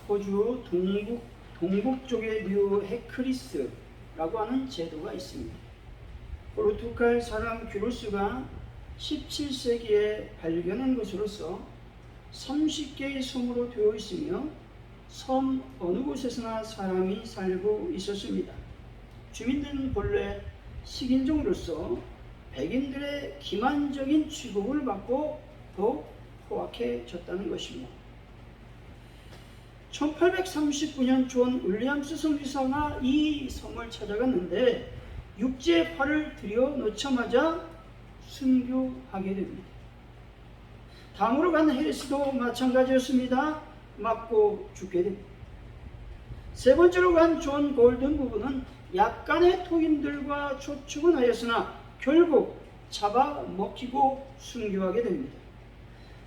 호주 동북 쪽의 뉴 헤크리스라고 하는 제도가 있습니다. 포르투갈 사람 퀴로스가 17세기에 발견한 것으로서 30개의 섬으로 되어 있으며 섬 어느 곳에서나 사람이 살고 있었습니다. 주민들은 본래 식인종으로서 백인들의 기만적인 취급을 받고 더욱 포악해졌다는 것입니다. 1839년 존 윌리엄스 선교사가 이 섬을 찾아갔는데 육지에 팔을 들여놓자마자 순교하게 됩니다. 다음으로 간 해리스도 마찬가지였습니다. 맞고 죽게 됩니다. 세 번째로 간 존 골든 부부는 약간의 토인들과 초축은 하였으나 결국 잡아먹히고 순교하게 됩니다.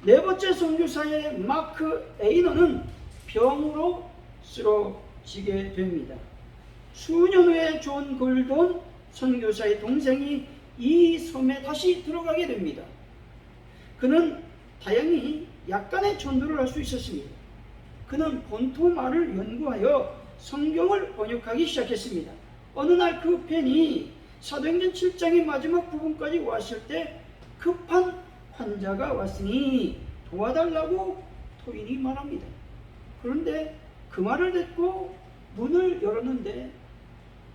네 번째 선교사의 마크 에이너는 병으로 쓰러지게 됩니다. 수년 후에 존 골든 선교사의 동생이 이 섬에 다시 들어가게 됩니다. 그는 다행히 약간의 전도를 할 수 있었습니다. 그는 본토말을 연구하여 성경을 번역하기 시작했습니다. 어느 날 그 펜이 사도행전 7장의 마지막 부분까지 왔을 때 급한 환자가 왔으니 도와달라고 토인이 말합니다. 그런데 그 말을 듣고 문을 열었는데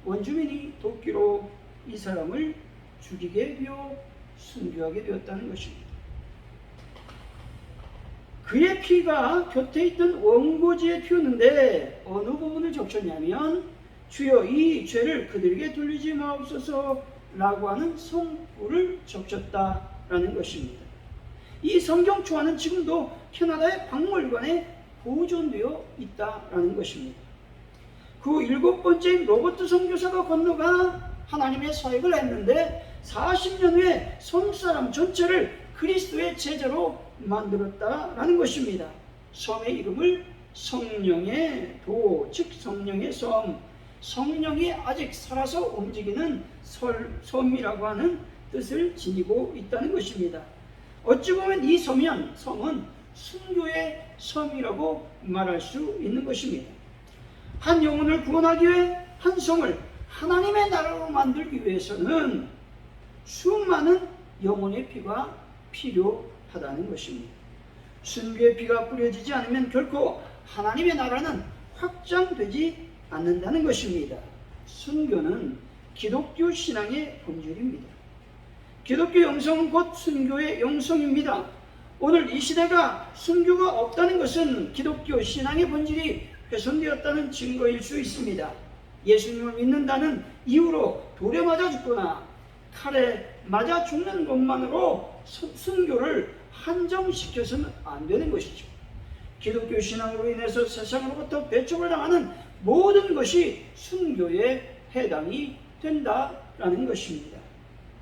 원주민이 도끼로 이 사람을 죽이게 되어 순교하게 되었다는 것입니다. 그의 피가 곁에 있던 원고지에 튀었는데 어느 부분을 적셨냐면 주여 이 죄를 그들에게 돌리지 마옵소서 라고 하는 성구를 적셨다라는 것입니다. 이 성경초안은 지금도 캐나다의 박물관에 보존되어 있다라는 것입니다. 그 일곱 번째인 로버트 선교사가 건너가 하나님의 사역을 했는데 40년 후에 섬 사람 전체를 그리스도의 제자로 만들었다라는 것입니다. 섬의 이름을 성령의 도, 즉 성령의 섬, 성령이 아직 살아서 움직이는 섬이라고 하는 뜻을 지니고 있다는 것입니다. 어찌 보면 이 섬은 순교의 섬이라고 말할 수 있는 것입니다. 한 영혼을 구원하기 위해 한 성을 하나님의 나라로 만들기 위해서는 수많은 영혼의 피가 필요하다는 것입니다. 순교의 피가 뿌려지지 않으면 결코 하나님의 나라는 확장되지 않는다는 것입니다. 순교는 기독교 신앙의 본질입니다. 기독교 영성은 곧 순교의 영성입니다. 오늘 이 시대가 순교가 없다는 것은 기독교 신앙의 본질이 훼손되었다는 증거일 수 있습니다. 예수님을 믿는다는 이유로 돌에 맞아 죽거나 칼에 맞아 죽는 것만으로 순교를 한정시켜서는 안 되는 것이죠. 기독교 신앙으로 인해서 세상으로부터 배척을 당하는 모든 것이 순교에 해당이 된다라는 것입니다.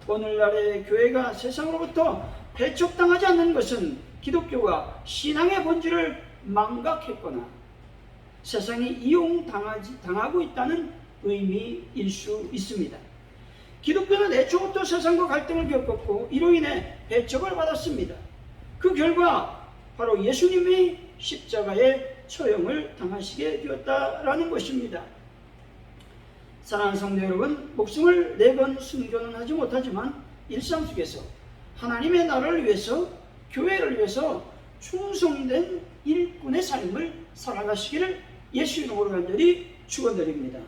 오늘날의 교회가 세상으로부터 배척당하지 않는 것은 기독교가 신앙의 본질을 망각했거나 세상이 이용당하고 있다는 의미일 수 있습니다. 기독교는 애초부터 세상과 갈등을 겪었고 이로 인해 배척을 받았습니다. 그 결과 바로 예수님이 십자가의 처형을 당하시게 되었다라는 것입니다. 사랑하는 성도 여러분, 목숨을 내건 순교는 하지 못하지만 일상 속에서 하나님의 나라를 위해서, 교회를 위해서 충성된 일꾼의 삶을 살아가시기를 예수 이름으로 간절히 축원드립니다.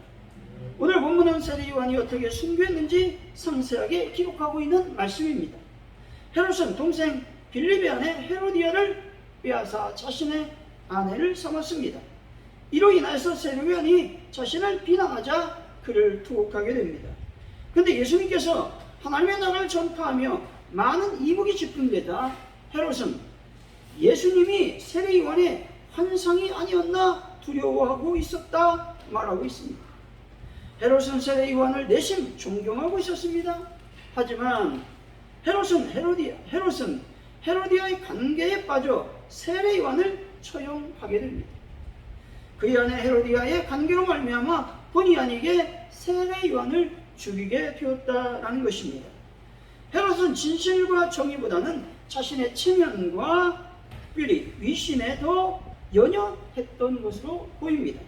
오늘 본문은 세례 요한이 어떻게 순교했는지 상세하게 기록하고 있는 말씀입니다. 헤롯은 동생 빌립의 아내 헤로디아를 빼앗아 자신의 아내를 삼았습니다. 이로 인해서 세례 요한이 자신을 비난하자 그를 투옥하게 됩니다. 그런데 예수님께서 하나님의 나라를 전파하며 많은 이목이 집중되자 헤롯은 예수님이 세례 요한의 환상이 아니었나 두려워하고 있었다 말하고 있습니다. 헤롯은 세례 요한을 내심 존경하고 있었습니다. 하지만 헤롯은 헤로디아의 관계에 빠져 세례 요한을 처형하게 됩니다. 그의 아내 헤로디아의 관계로 말미암아 본의 아니게 세례 요한을 죽이게 되었다라는 것입니다. 헤롯은 진실과 정의보다는 자신의 체면과 위신에 더 연연했던 것으로 보입니다.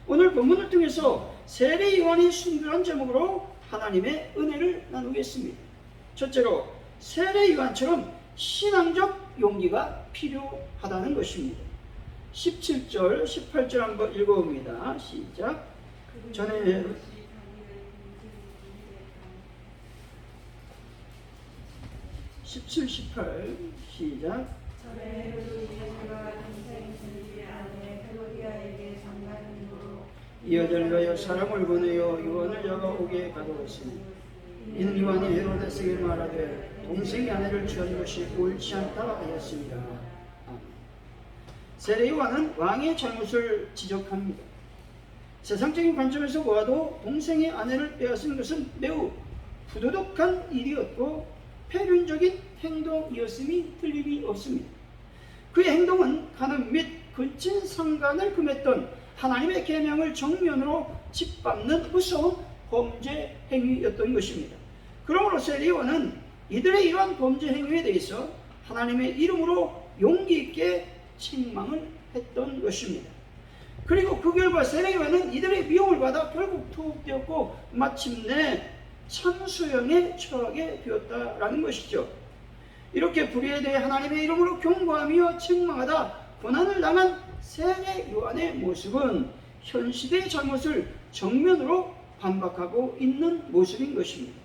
오늘 본문을 통해서 세례 요한의 순결한 제목으로 하나님의 은혜를 나누겠습니다. 첫째로 세례 요한처럼 신앙적 용기가 필요하다는 것입니다. 17절, 18절 한번 읽어봅니다. 시작. 전에 17, 18 시작. 전에 헤로디아가 동생 의 아내 헤로디아에게 장관으로 이 여자를 위하여 사람을 보내어 요한을 잡아 오게 가져왔으니 이는 요한이 헤로데스에게 말하되 동생의 아내를 취한 것이 옳지 않다 하였습니다. 아멘. 세례 요한은 왕의 잘못을 지적합니다. 세상적인 관점에서 보아도 동생의 아내를 빼앗은 것은 매우 부도덕한 일이었고 폐륜적인 행동이었음이 틀림이 없습니다. 그의 행동은 간음 및 근친 상간을 금했던 하나님의 계명을 정면으로 짓밟는 무서운 범죄 행위였던 것입니다. 그러므로 세례 요한은 이들의 이러한 범죄 행위에 대해서 하나님의 이름으로 용기 있게 책망을 했던 것입니다. 그리고 그 결과 세례 요한은 이들의 미움을 받아 결국 투옥되었고 마침내 참수형에 처하게 되었다라는 것이죠. 이렇게 불의에 대해 하나님의 이름으로 경고하며 책망하다 고난을 당한 세례 요한의 모습은 현 시대의 잘못을 정면으로 반박하고 있는 모습인 것입니다.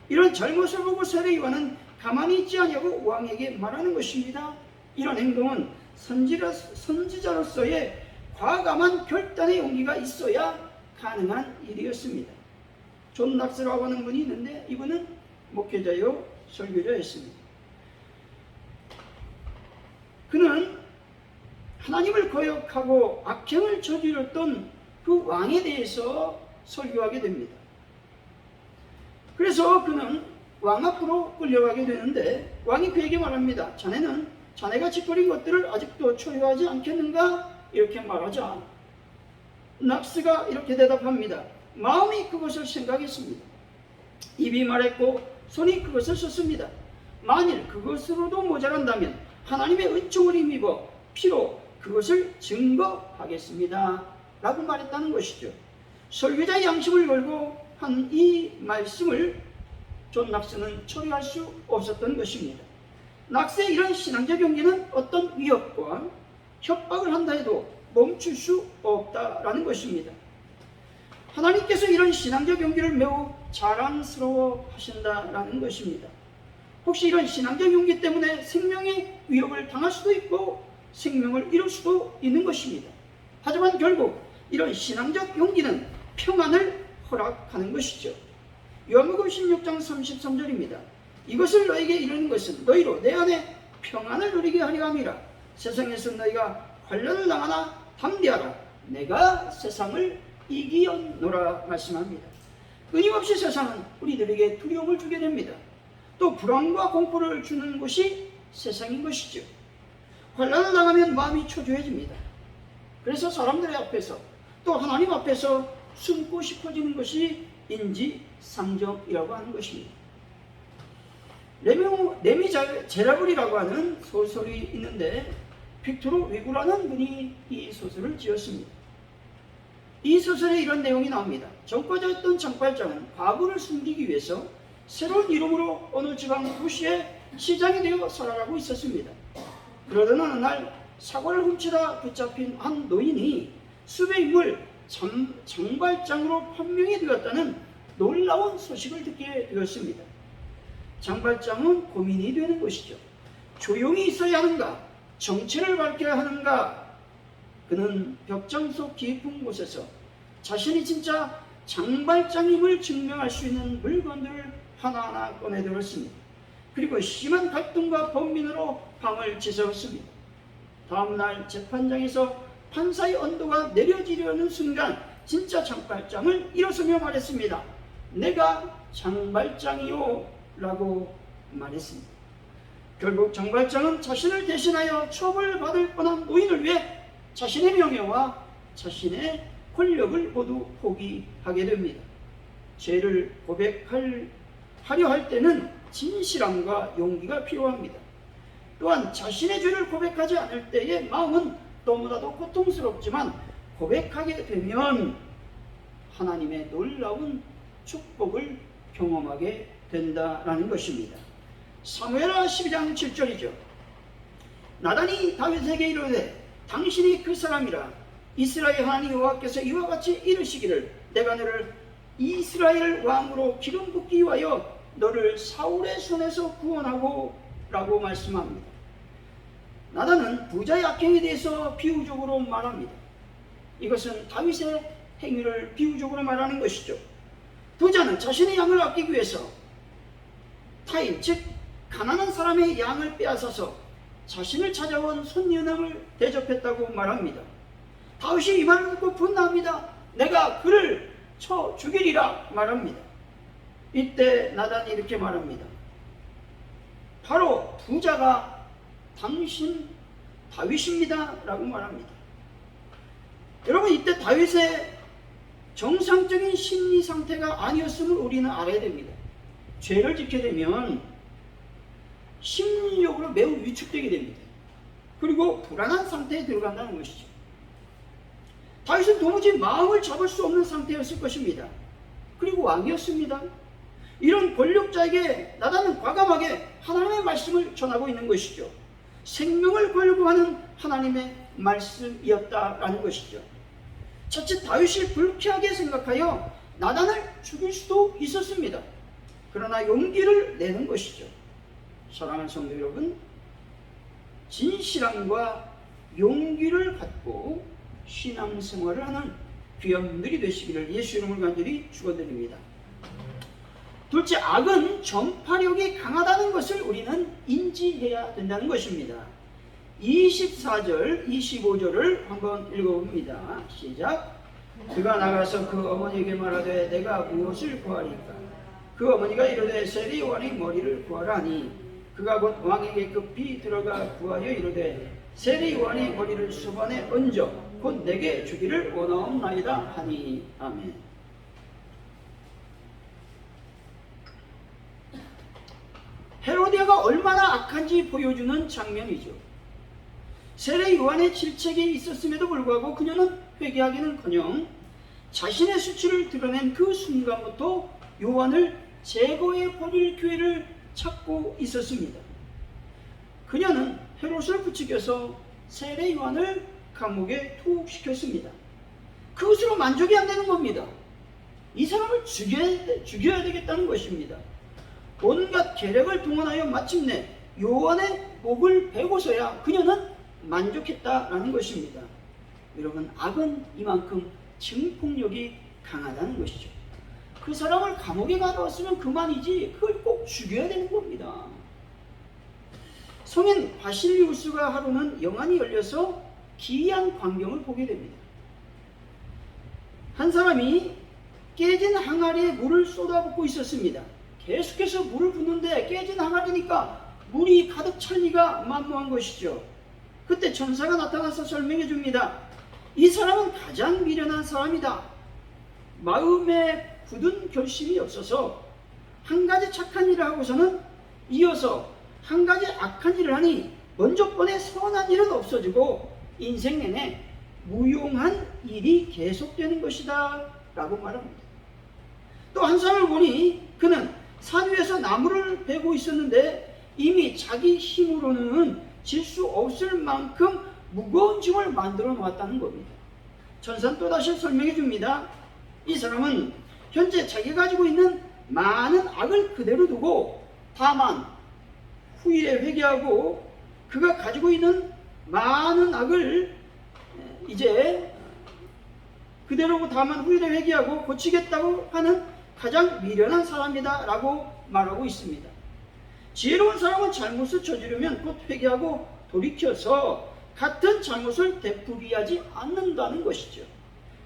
이런 잘못을 보고 세례 요한은 가만히 있지 아니하고 왕에게 말하는 것입니다. 이런 행동은 선지자로서의 과감한 결단의 용기가 있어야 가능한 일이었습니다. 존 낙스라고 하는 분이 있는데 이분은 목회자요 설교자였습니다. 그는 하나님을 거역하고 악행을 저질렀던 그 왕에 대해서 설교하게 됩니다. 그래서 그는 왕 앞으로 끌려가게 되는데 왕이 그에게 말합니다. 자네는 자네가 짓거린 것들을 아직도 초려하지 않겠는가? 이렇게 말하자 낙스가 이렇게 대답합니다. 마음이 그것을 생각했습니다. 입이 말했고 손이 그것을 썼습니다. 만일 그것으로도 모자란다면 하나님의 은총을 힘입어 피로 그것을 증거하겠습니다. 라고 말했다는 것이죠. 설교자의 양심을 걸고 한 이 말씀을 존 낙스는 처리할 수 없었던 것입니다. 낙스의 이런 신앙적 용기는 어떤 위협과 협박을 한다 해도 멈출 수 없다라는 것입니다. 하나님께서 이런 신앙적 용기를 매우 자랑스러워 하신다라는 것입니다. 혹시 이런 신앙적 용기 때문에 생명의 위협을 당할 수도 있고 생명을 잃을 수도 있는 것입니다. 하지만 결국 이런 신앙적 용기는 평안을 허락하는 것이죠. 요한복음 16장 33절입니다. 이것을 너에게 이르는 것은 너희로 내 안에 평안을 누리게 하려 함이라. 세상에서 너희가 환난을 당하나 담대하라. 내가 세상을 이기었노라 말씀합니다. 끊임없이 세상은 우리들에게 두려움을 주게 됩니다. 또 불안과 공포를 주는 것이 세상인 것이죠. 환난을 당하면 마음이 초조해집니다. 그래서 사람들의 앞에서 또 하나님 앞에서 숨고 싶어지는 것이 인지상정이라고 하는 것입니다. 레미제라블이라고 하는 소설이 있는데 빅토르 위구라는 분이 이 소설을 지었습니다. 이 소설에 이런 내용이 나옵니다. 전과자였던 장발장은 과거를 숨기기 위해서 새로운 이름으로 어느 지방 도시에 시장이 되어 살아가고 있었습니다. 그러던 어느 날 사과를 훔치다 붙잡힌 한 노인이 숲의 인물 장발장으로 판명이 되었다는 놀라운 소식을 듣게 되었습니다. 장발장은 고민이 되는 것이죠. 조용히 있어야 하는가? 정체를 밝혀야 하는가? 그는 벽장 속 깊은 곳에서 자신이 진짜 장발장임을 증명할 수 있는 물건들을 하나하나 꺼내들었습니다. 그리고 심한 갈등과 번민으로 밤을 지새웠습니다. 다음날 재판장에서 판사의 언도가 내려지려는 순간 진짜 장발장을 일어서며 말했습니다. 내가 장발장이요 라고 말했습니다. 결국 장발장은 자신을 대신하여 처벌받을 뻔한 노인을 위해 자신의 명예와 자신의 권력을 모두 포기하게 됩니다. 죄를 고백하려 할 때는 진실함과 용기가 필요합니다. 또한 자신의 죄를 고백하지 않을 때의 마음은 너무나도 고통스럽지만 고백하게 되면 하나님의 놀라운 축복을 경험하게 된다라는 것입니다. 사무엘하 12장 7절이죠. 나단이 다윗에게 이르되 당신이 그 사람이라. 이스라엘 하나님 여호와께서 이와 같이 이르시기를 내가 너를 이스라엘 왕으로 기름 붓기 위하여 너를 사울의 손에서 구원하고 라고 말씀합니다. 나단은 부자의 악행에 대해서 비유적으로 말합니다. 이것은 다윗의 행위를 비유적으로 말하는 것이죠. 부자는 자신의 양을 아끼기 위해서 타인, 즉 가난한 사람의 양을 빼앗아서 자신을 찾아온 손님을 대접했다고 말합니다. 다윗이 이 말을 듣고 분노합니다. 내가 그를 쳐 죽이리라 말합니다. 이때 나단이 이렇게 말합니다. 바로 부자가 당신 다윗입니다 라고 말합니다. 여러분, 이때 다윗의 정상적인 심리 상태가 아니었음을 우리는 알아야 됩니다. 죄를 짓게 되면 심리적으로 매우 위축되게 됩니다. 그리고 불안한 상태에 들어간다는 것이죠. 다윗은 도무지 마음을 잡을 수 없는 상태였을 것입니다. 그리고 왕이었습니다. 이런 권력자에게 나단은 과감하게 하나님의 말씀을 전하고 있는 것이죠. 생명을 걸고 하는 하나님의 말씀이었다라는 것이죠. 자칫 다윗이 불쾌하게 생각하여 나단을 죽일 수도 있었습니다. 그러나 용기를 내는 것이죠. 사랑하는 성도 여러분, 진실함과 용기를 갖고 신앙생활을 하는 귀한 분들이 되시기를 예수 이름을 간절히 축원드립니다. 둘째, 악은 전파력이 강하다는 것을 우리는 인지해야 된다는 것입니다. 24절, 25절을 한번 읽어봅니다. 시작. 그가 나가서 그 어머니에게 말하되 내가 무엇을 구하리까? 그 어머니가 이르되 세리 왕의 머리를 구하라니. 그가 곧 왕에게 급히 들어가 구하여 이르되 세리 왕의 머리를 수반에 얹어 곧 내게 주기를 원하옵나이다 하니. 아멘. 헤로디아가 얼마나 악한지 보여주는 장면이죠. 세례 요한의 질책이 있었음에도 불구하고 그녀는 회개하기는커녕 자신의 수치를 드러낸 그 순간부터 요한을 제거해 버릴 기회를 찾고 있었습니다. 그녀는 헤롯을 부추겨서 세례 요한을 감옥에 투옥시켰습니다. 그것으로 만족이 안 되는 겁니다. 이 사람을 죽여야 되겠다는 것입니다. 온갖 계략을 동원하여 마침내 요한의 목을 베고서야 그녀는 만족했다라는 것입니다. 여러분, 악은 이만큼 증폭력이 강하다는 것이죠. 그 사람을 감옥에 가둬왔으면 그만이지 그걸 꼭 죽여야 되는 겁니다. 성인 바실리우스가 하루는 영안이 열려서 기이한 광경을 보게 됩니다. 한 사람이 깨진 항아리에 물을 쏟아붓고 있었습니다. 계속해서 물을 붓는데 깨진 항아리니까 물이 가득 찰 리가 만무한 것이죠. 그때 천사가 나타나서 설명해 줍니다. 이 사람은 가장 미련한 사람이다. 마음에 굳은 결심이 없어서 한 가지 착한 일을 하고서는 이어서 한 가지 악한 일을 하니 먼저 번에 선한 일은 없어지고 인생 내내 무용한 일이 계속되는 것이다 라고 말합니다. 또 한 사람을 보니 그는 산 위에서 나무를 베고 있었는데 이미 자기 힘으로는 질 수 없을 만큼 무거운 짐을 만들어 놓았다는 겁니다. 천사는 또다시 설명해 줍니다. 이 사람은 현재 자기가 가지고 있는 많은 악을 그대로 두고 다만 후일에 회개하고 그가 가지고 있는 많은 악을 이제 그대로 다만 후일에 회개하고 고치겠다고 하는 가장 미련한 사람이다 라고 말하고 있습니다. 지혜로운 사람은 잘못을 저지르면 곧 회개하고 돌이켜서 같은 잘못을 되풀이하지 않는다는 것이죠.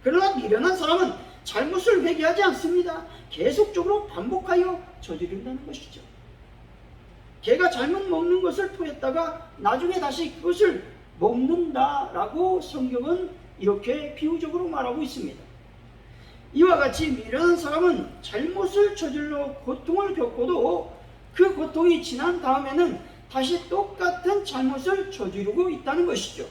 그러나 미련한 사람은 잘못을 회개하지 않습니다. 계속적으로 반복하여 저지른다는 것이죠. 개가 잘못 먹는 것을 토했다가 나중에 다시 그것을 먹는다라고 성경은 이렇게 비유적으로 말하고 있습니다. 이와 같이 미련한 사람은 잘못을 저질러 고통을 겪고도 그 고통이 지난 다음에는 다시 똑같은 잘못을 저지르고 있다는 것이죠.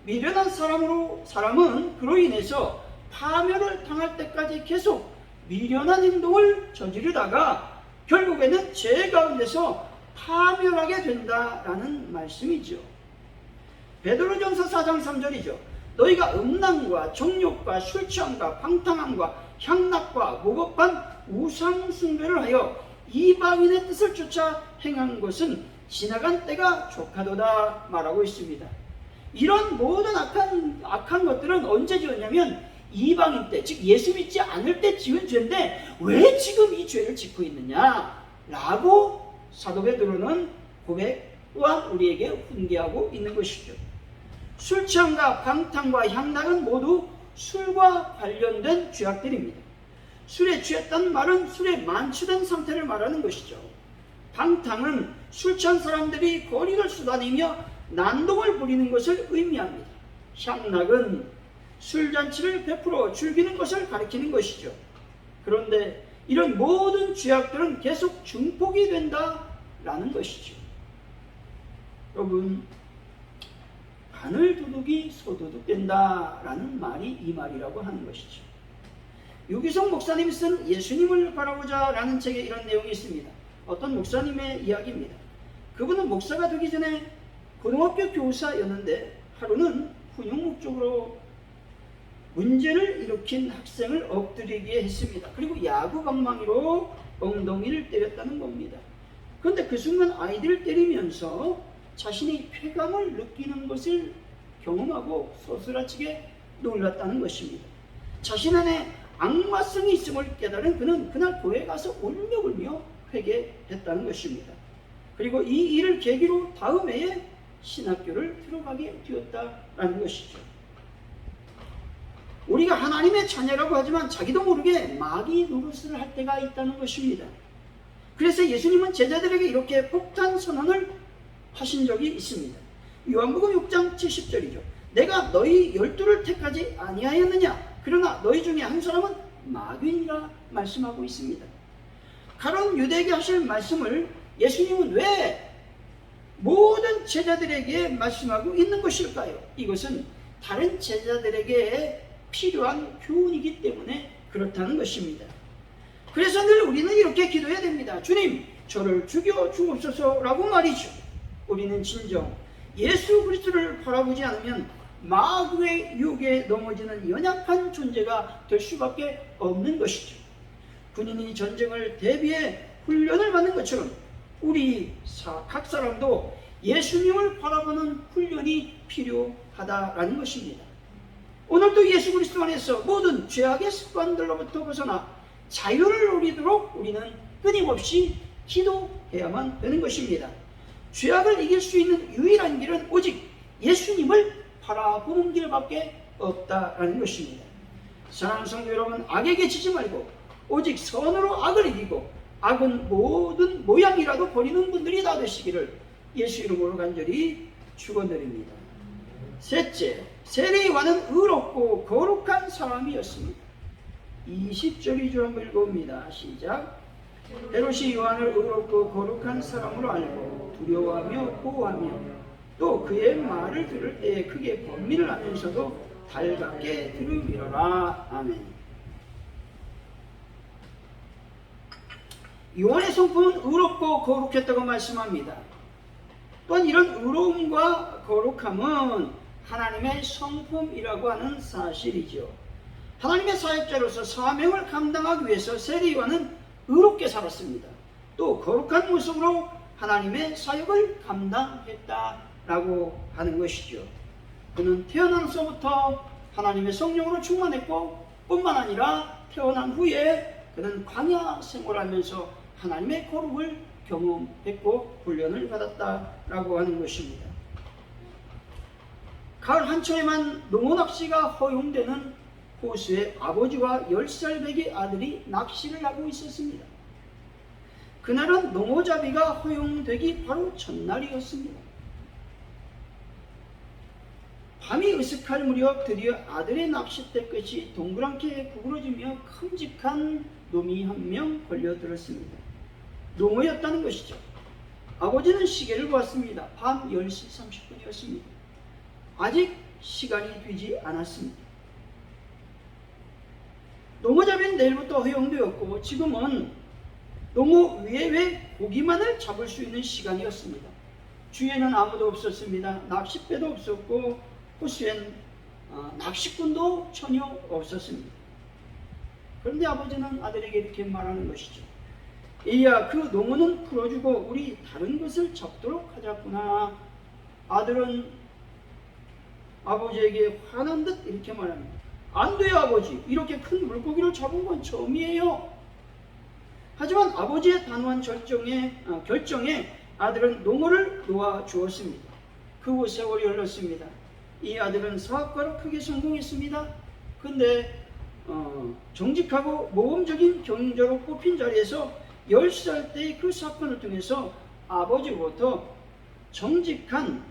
미련한 사람은 그로 인해서 파멸을 당할 때까지 계속 미련한 행동을 저지르다가 결국에는 죄 가운데서 파멸하게 된다라는 말씀이죠. 베드로전서 4장 3절이죠. 너희가 음란과 정욕과 술 취함과 방탕함과 향락과 모급한 우상 숭배를 하여 이방인의 뜻을 쫓아 행한 것은 지나간 때가 족하도다 말하고 있습니다. 이런 모든 악한 것들은 언제 지었냐면 이방인 때, 즉 예수 믿지 않을 때 지은 죄인데 왜 지금 이 죄를 짓고 있느냐 라고 사도 베드로는 고백 또한 우리에게 훈계하고 있는 것이죠. 술 취함과 방탕과 향락은 모두 술과 관련된 죄악들입니다. 술에 취했다는 말은 술에 만취된 상태를 말하는 것이죠. 방탕은 술 취한 사람들이 거리를 수다니며 난동을 부리는 것을 의미합니다. 향락은 술잔치를 베풀어 즐기는 것을 가리키는 것이죠. 그런데 이런 모든 죄악들은 계속 증폭이 된다라는 것이죠. 여러분, 바늘 도둑이 소도둑된다라는 말이 이 말이라고 하는 것이죠. 유기성 목사님이 쓴 예수님을 바라보자라는 책에 이런 내용이 있습니다. 어떤 목사님의 이야기입니다. 그분은 목사가 되기 전에 고등학교 교사였는데 하루는 훈육 목적으로 문제를 일으킨 학생을 엎드리게 했습니다. 그리고 야구 방망이로 엉덩이를 때렸다는 겁니다. 그런데 그 순간 아이들을 때리면서 자신이 쾌감을 느끼는 것을 경험하고 소스라치게 놀랐다는 것입니다. 자신 안에 악마성이 있음을 깨달은 그는 그날 교회에 가서 울며 회개했다는 것입니다. 그리고 이 일을 계기로 다음 해에 신학교를 들어가게 되었다라는 것이죠. 우리가 하나님의 자녀라고 하지만 자기도 모르게 마귀 노릇을 할 때가 있다는 것입니다. 그래서 예수님은 제자들에게 이렇게 폭탄 선언을 하신 적이 있습니다. 요한복음 6장 70절이죠. 내가 너희 12를 택하지 아니하였느냐? 그러나 너희 중에 한 사람은 마귀니라 말씀하고 있습니다. 가론 유대에게 하실 말씀을 예수님은 왜 모든 제자들에게 말씀하고 있는 것일까요? 이것은 다른 제자들에게 필요한 교훈이기 때문에 그렇다는 것입니다. 그래서 늘 우리는 이렇게 기도해야 됩니다. 주님, 저를 죽여 주옵소서라고 말이죠. 우리는 진정 예수 그리스도를 바라보지 않으면 마귀의 유혹에 넘어지는 연약한 존재가 될 수밖에 없는 것이죠. 군인이 전쟁을 대비해 훈련을 받는 것처럼 우리 각 사람도 예수님을 바라보는 훈련이 필요하다라는 것입니다. 오늘도 예수 그리스도 안에서 모든 죄악의 습관들로부터 벗어나 자유를 누리도록 우리는 끊임없이 기도해야만 되는 것입니다. 죄악을 이길 수 있는 유일한 길은 오직 예수님을 바라보는 길밖에 없다라는 것입니다. 사랑하는 성도 여러분, 악에게 지지 말고 오직 선으로 악을 이기고 악은 모든 모양이라도 버리는 분들이 다 되시기를 예수 이름으로 간절히 축원드립니다. 셋째, 세례요한은 의롭고 거룩한 사람이었습니다. 20절이죠. 한번 읽어봅니다. 시작. 헤롯이 요한을 의롭고 거룩한 사람으로 알고 두려워하며 보호하며 또 그의 말을 들을 때에 크게 번민을 하면서도 달갑게 들으리라. 아멘. 요한의 성품은 의롭고 거룩했다고 말씀합니다. 또한 이런 의로움과 거룩함은 하나님의 성품이라고 하는 사실이죠. 하나님의 사역자로서 사명을 감당하기 위해서 세례요한은 의롭게 살았습니다. 또 거룩한 모습으로 하나님의 사역을 감당했다라고 하는 것이죠. 그는 태어나서부터 하나님의 성령으로 충만했고 뿐만 아니라 태어난 후에 그는 광야 생활하면서 하나님의 거룩을 경험했고 훈련을 받았다라고 하는 것입니다. 가을 한철에만 농어 낚시가 허용되는 호수에 아버지와 10살 배기 아들이 낚시를 하고 있었습니다. 그날은 농어잡이가 허용되기 바로 전날이었습니다. 밤이 으슥할 무렵 드디어 아들의 낚싯대 끝이 동그랗게 구부러지며 큼직한 놈이 한 명 걸려들었습니다. 농어였다는 것이죠. 아버지는 시계를 보았습니다. 밤 10시 30분이었습니다. 아직 시간이 되지 않았습니다. 농어잡이는 내일부터 허용되었고 지금은 농어 외에 고기만을 잡을 수 있는 시간이었습니다. 주위에는 아무도 없었습니다. 낚싯배도 없었고 호수엔 낚시꾼도 전혀 없었습니다. 그런데 아버지는 아들에게 이렇게 말하는 것이죠. 이야, 그 농어는 풀어주고 우리 다른 것을 잡도록 하자꾸나. 아들은 아버지에게 화난 듯 이렇게 말합니다. 안 돼요, 아버지. 이렇게 큰 물고기를 잡은 건 처음이에요. 하지만 아버지의 단호한 결정에 아들은 농어를 놓아주었습니다. 그 후 세월이 흘렀습니다. 이 아들은 사업가로 크게 성공했습니다. 근데 정직하고 모범적인 경영자로 뽑힌 자리에서 10살 때의 그 사건을 통해서 아버지로부터 정직한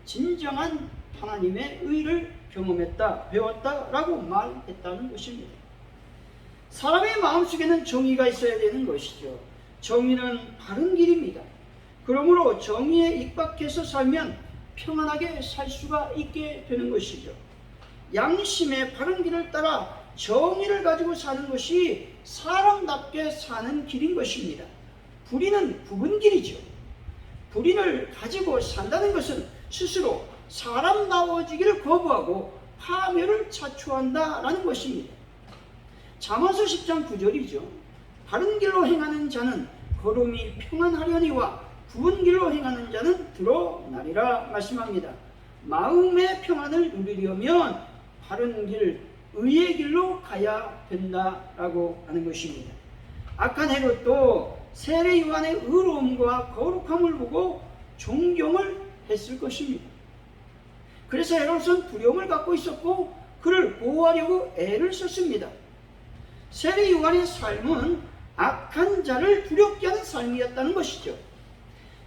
진정한 하나님의 의를 경험했다, 배웠다라고 말했다는 것입니다. 사람의 마음속에는 정의가 있어야 되는 것이죠. 정의는 바른 길입니다. 그러므로 정의에 입각해서 살면 평안하게 살 수가 있게 되는 것이죠. 양심의 바른 길을 따라 정의를 가지고 사는 것이 사람답게 사는 길인 것입니다. 불의는 굽은 길이죠. 불의를 가지고 산다는 것은 스스로 사람다워지기를 거부하고 파멸을 자초한다라는 것입니다. 잠언서 10장 9절이죠. 바른 길로 행하는 자는 걸음이 평안하려니와 굽은 길로 행하는 자는 드러나리라 말씀합니다. 마음의 평안을 누리려면 바른 길, 의의 길로 가야 된다라고 하는 것입니다. 악한 헤롯도 세례 요한의 의로움과 거룩함을 보고 존경을 했을 것입니다. 그래서 헤롯은 두려움을 갖고 있었고 그를 보호하려고 애를 썼습니다. 세례 요한의 삶은 악한 자를 두렵게 하는 삶이었다는 것이죠.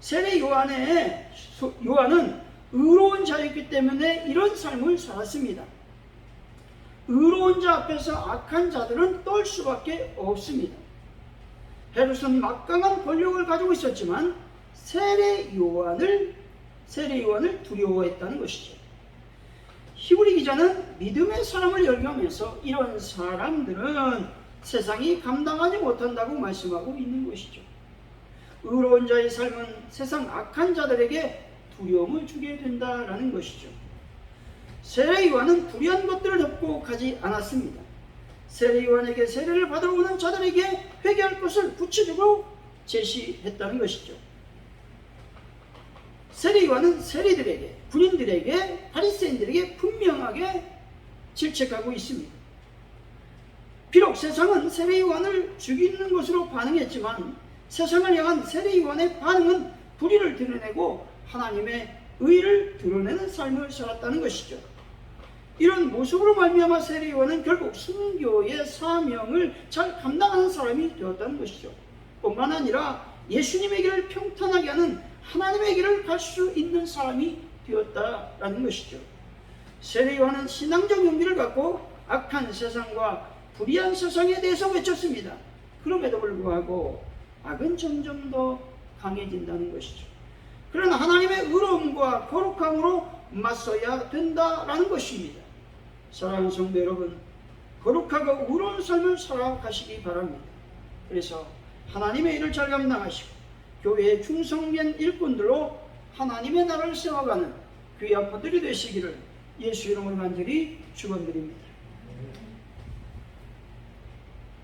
세례 요한은 의로운 자였기 때문에 이런 삶을 살았습니다. 의로운 자 앞에서 악한 자들은 떨 수밖에 없습니다. 헤롯은 막강한 권력을 가지고 있었지만 세례 요한을 두려워했다는 것이죠. 히브리 기자는 믿음의 사람을 열거하면서 이런 사람들은 세상이 감당하지 못한다고 말씀하고 있는 것이죠. 의로운 자의 삶은 세상 악한 자들에게 두려움을 주게 된다는 것이죠. 세례 요한은 불의한 것들을 덮고 가지 않았습니다. 세례 요한에게 세례를 받으러 오는 자들에게 회개할 것을 구체적으로 제시했다는 것이죠. 세례 요한은 세리들에게, 군인들에게, 바리새인들에게 분명하게 질책하고 있습니다. 비록 세상은 세례 요한을 죽이는 것으로 반응했지만 세상을 향한 세례 요한의 반응은 불의를 드러내고 하나님의 의를 드러내는 삶을 살았다는 것이죠. 이런 모습으로 말미암아 세례 요한은 결국 순교의 사명을 잘 감당하는 사람이 되었다는 것이죠. 뿐만 아니라 예수님의 길을 평탄하게 하는 하나님의 길을 갈 수 있는 사람이 되었다라는 것이죠. 세례 요한은 신앙적 용기를 갖고 악한 세상과 불의한 세상에 대해서 외쳤습니다. 그럼에도 불구하고 악은 점점 더 강해진다는 것이죠. 그러나 하나님의 의로움과 거룩함으로 맞서야 된다라는 것입니다. 사랑하는 성도 여러분, 거룩하고 의로운 삶을 살아가시기 바랍니다. 그래서 하나님의 일을 잘 감당하시고 교회의 충성된 일꾼들로 하나님의 나라를 세워가는 귀한 분들이 되시기를 예수 이름으로 간절히 축원드립니다.